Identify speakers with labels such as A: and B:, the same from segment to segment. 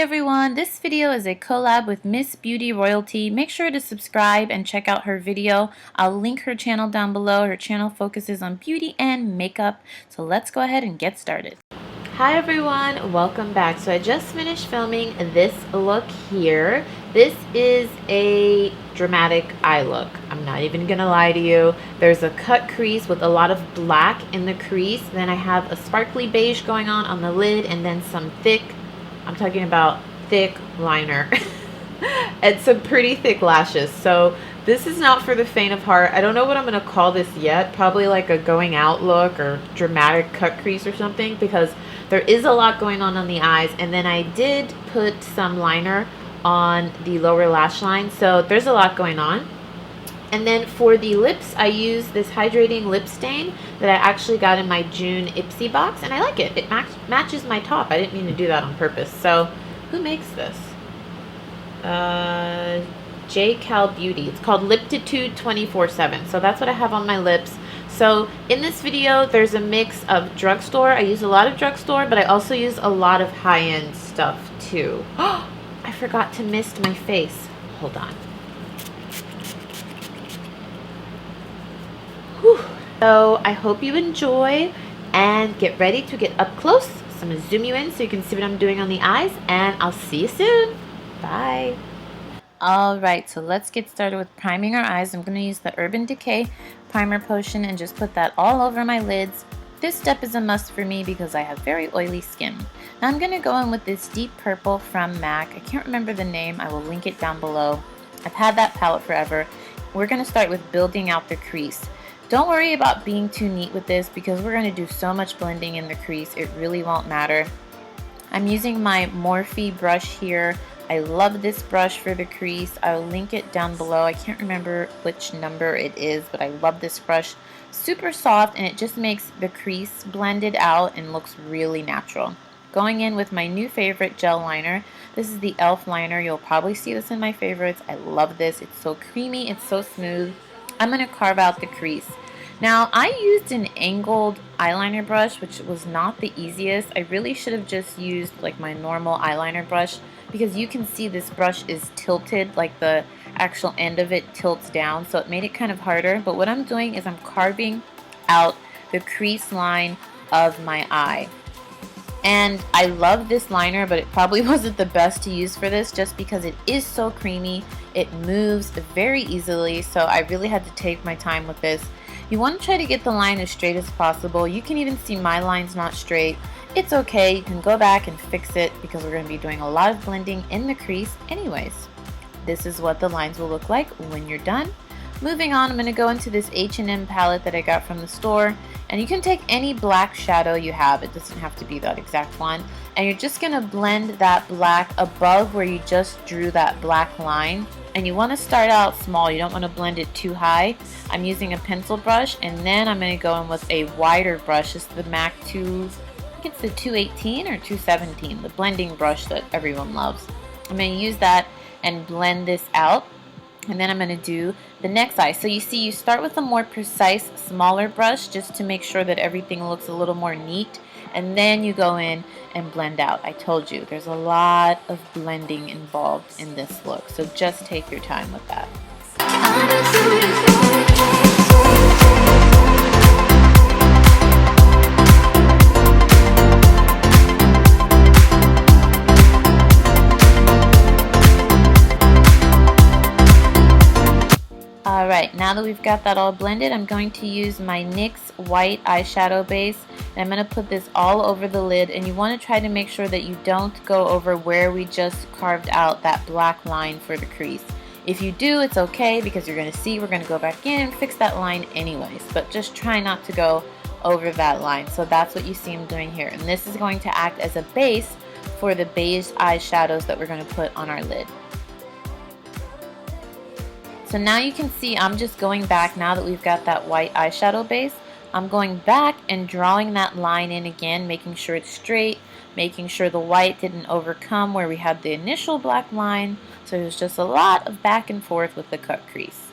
A: everyone, this video is a collab with Miss Beauty Royalty. Make sure to subscribe and check out her video. I'll link her channel down below. Her channel focuses on beauty and makeup. So let's go ahead and get started. Hi everyone, welcome back. So I just finished filming this look here. This is a dramatic eye look. I'm not even gonna lie to you. There's a cut crease with a lot of black in the crease. Then I have a sparkly beige going on the lid, and then some thick, I'm talking about thick liner and some pretty thick lashes. So this is not for the faint of heart. I don't know what I'm gonna call this yet. Probably like a going out look or dramatic cut crease or something, because there is a lot going on the eyes. And then I did put some liner on the lower lash line, so there's a lot going on. And then for the lips, I use this hydrating lip stain that I actually got in my June Ipsy box, and I like it. It matches my top. I didn't mean to do that on purpose. So who makes this? J-Cal Beauty. It's called Liptitude 24/7. So that's what I have on my lips. So in this video, there's a mix of drugstore. I use a lot of drugstore, but I also use a lot of high-end stuff too. Oh, I forgot to mist my face. Hold on. Whew. So I hope you enjoy and get ready to get up close. So I'm going to zoom you in so you can see what I'm doing on the eyes, and I'll see you soon. Bye. Alright, so let's get started with priming our eyes. I'm going to use the Urban Decay Primer Potion and just put that all over my lids. This step is a must for me because I have very oily skin. Now I'm going to go in with this deep purple from MAC. I can't remember the name. I will link it down below. I've had that palette forever. We're going to start with building out the crease. Don't worry about being too neat with this because we're going to do so much blending in the crease, it really won't matter. I'm using my Morphe brush here. I love this brush for the crease. I'll link it down below. I can't remember which number it is, but I love this brush. Super soft, and it just makes the crease blended out and looks really natural. Going in with my new favorite gel liner. This is the e.l.f. liner. You'll probably see this in my favorites. I love this. It's so creamy. It's so smooth. I'm going to carve out the crease. Now, I used an angled eyeliner brush, which was not the easiest. I really should have just used like my normal eyeliner brush, because you can see this brush is tilted, like the actual end of it tilts down, so it made it kind of harder. But what I'm doing is I'm carving out the crease line of my eye. And I love this liner, but it probably wasn't the best to use for this just because it is so creamy. It moves very easily, so I really had to take my time with this. You want to try to get the line as straight as possible. You can even see my line's not straight. It's okay, you can go back and fix it because we're going to be doing a lot of blending in the crease anyways. This is what the lines will look like when you're done. Moving on, I'm going to go into this H&M palette that I got from the store, and you can take any black shadow you have. It doesn't have to be that exact one. And you're just going to blend that black above where you just drew that black line. And you want to start out small. You don't want to blend it too high. I'm using a pencil brush, and then I'm going to go in with a wider brush. This is the MAC 2, I think it's the 218 or 217, the blending brush that everyone loves. I'm going to use that and blend this out. And then I'm going to do the next eye. So you see, you start with a more precise, smaller brush just to make sure that everything looks a little more neat. And then you go in and blend out. I told you, there's a lot of blending involved in this look. So just take your time with that. Alright, now that we've got that all blended, I'm going to use my NYX white eyeshadow base, and I'm going to put this all over the lid. And you want to try to make sure that you don't go over where we just carved out that black line for the crease. If you do, it's okay, because you're going to see we're going to go back in and fix that line anyways, but just try not to go over that line. So that's what you see I'm doing here, and this is going to act as a base for the beige eyeshadows that we're going to put on our lid. So now you can see I'm just going back, now that we've got that white eyeshadow base, I'm going back and drawing that line in again, making sure it's straight, making sure the white didn't overcome where we had the initial black line. So there's just a lot of back and forth with the cut crease.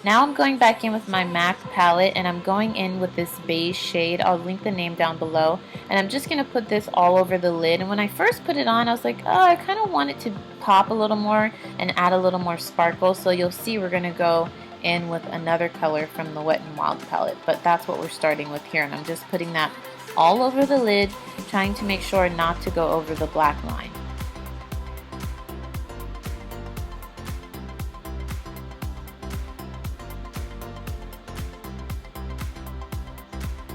A: Now I'm going back in with my MAC palette, and I'm going in with this beige shade. I'll link the name down below. And I'm just going to put this all over the lid. And when I first put it on, I was like, oh, I kind of want it to pop a little more and add a little more sparkle. So you'll see we're going to go in with another color from the Wet n Wild palette. But that's what we're starting with here. And I'm just putting that all over the lid, trying to make sure not to go over the black line.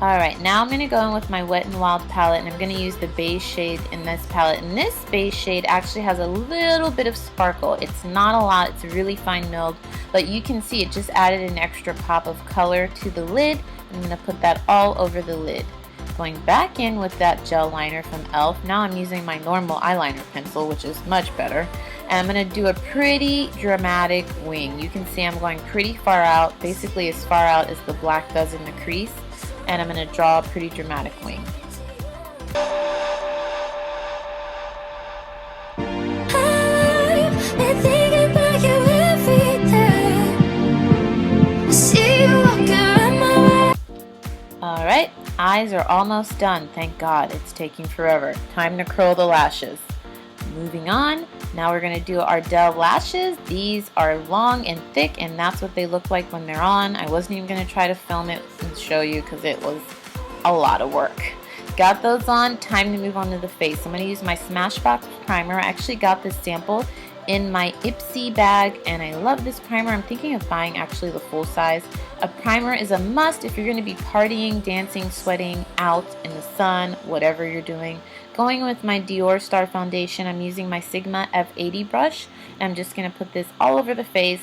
A: Alright, now I'm going to go in with my Wet n Wild palette, and I'm going to use the beige shade in this palette. And this beige shade actually has a little bit of sparkle. It's not a lot, it's really fine milled, but you can see it just added an extra pop of color to the lid. I'm going to put that all over the lid. Going back in with that gel liner from e.l.f. Now I'm using my normal eyeliner pencil, which is much better. And I'm going to do a pretty dramatic wing. You can see I'm going pretty far out, basically as far out as the black does in the crease. And I'm going to draw a pretty dramatic wing. Alright, eyes are almost done, thank God. It's taking forever. Time to curl the lashes. Moving on, now we're going to do our Dell lashes. These are long and thick, and that's what they look like when they're on. I wasn't even going to try to film it and show you because it was a lot of work. Got those on, time to move on to the face. I'm going to use my Smashbox Primer. I actually got this sample in my Ipsy bag, and I love this primer. I'm thinking of buying actually the full size. A primer is a must if you're going to be partying, dancing, sweating, out in the sun, whatever you're doing. Going with my Dior Star Foundation, I'm using my Sigma F80 brush, and I'm just going to put this all over the face.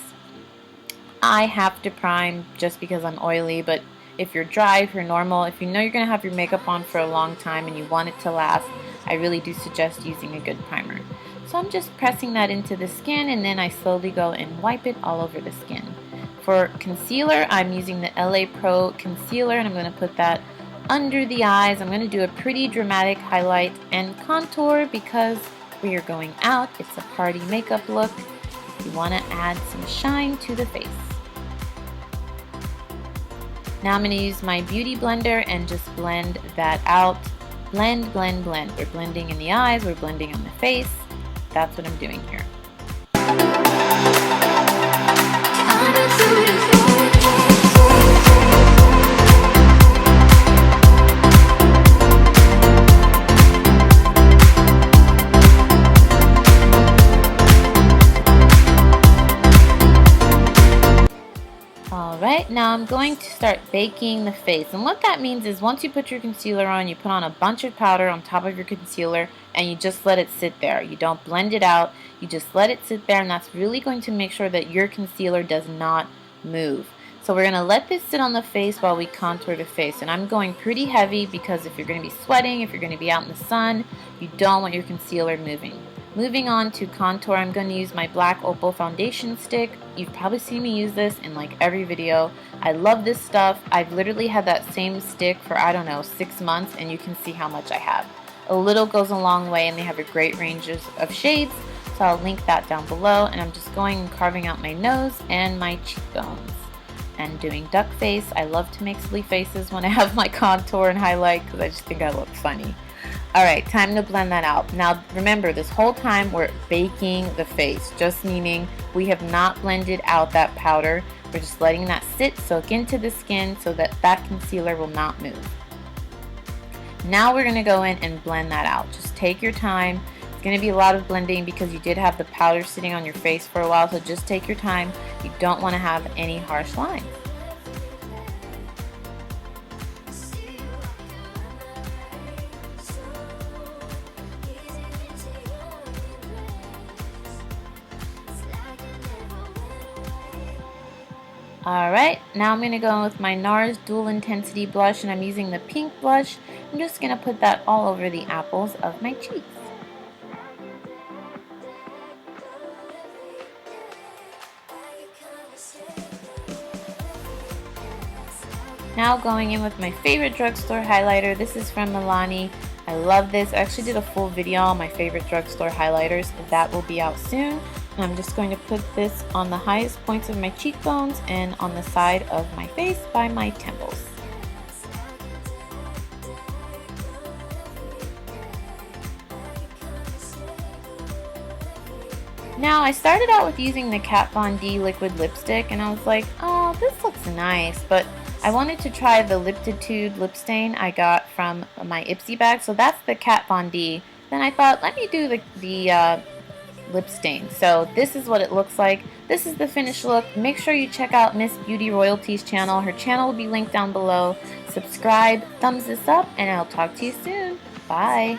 A: I have to prime just because I'm oily, but if you're dry, if you're normal, if you know you're going to have your makeup on for a long time and you want it to last, I really do suggest using a good primer. So I'm just pressing that into the skin, and then I slowly go and wipe it all over the skin. For concealer, I'm using the LA Pro Concealer, and I'm going to put that under the eyes. I'm going to do a pretty dramatic highlight and contour because we are going out. It's a party makeup look. You want to add some shine to the face. Now I'm going to use my Beauty Blender and just blend that out. Blend, blend, blend. We're blending in the eyes, we're blending on the face. That's what I'm doing here. Alright, now I'm going to start baking the face, and what that means is once you put your concealer on, you put on a bunch of powder on top of your concealer and you just let it sit there. You don't blend it out, you just let it sit there, and that's really going to make sure that your concealer does not move. So we're going to let this sit on the face while we contour the face, and I'm going pretty heavy because if you're going to be sweating, if you're going to be out in the sun, you don't want your concealer moving. Moving on to contour, I'm going to use my black Opal foundation stick. You've probably seen me use this in like every video. I love this stuff. I've literally had that same stick for, I don't know, 6 months, and you can see how much I have. A little goes a long way, and they have a great range of shades, so I'll link that down below. And I'm just going and carving out my nose and my cheekbones. And doing duck face. I love to make silly faces when I have my contour and highlight because I just think I look funny. Alright, time to blend that out. Now remember, this whole time we're baking the face, just meaning we have not blended out that powder. We're just letting that sit, soak into the skin so that that concealer will not move. Now we're going to go in and blend that out. Just take your time. It's going to be a lot of blending because you did have the powder sitting on your face for a while, so just take your time. You don't want to have any harsh lines. Alright, now I'm going to go in with my NARS Dual Intensity Blush, and I'm using the pink blush. I'm just going to put that all over the apples of my cheeks. Now going in with my favorite drugstore highlighter. This is from Milani. I love this. I actually did a full video on my favorite drugstore highlighters. That will be out soon. And I'm just going to put this on the highest points of my cheekbones and on the side of my face by my temples. Now, I started out with using the Kat Von D liquid lipstick, and I was like, oh, this looks nice, but I wanted to try the Liptitude lip stain I got from my Ipsy bag, so that's the Kat Von D. Then I thought, let me do the lip stain. So this is what it looks like. This is the finished look. Make sure you check out Miss Beauty Royalty's channel. Her channel will be linked down below. Subscribe, thumbs this up, and I'll talk to you soon. Bye.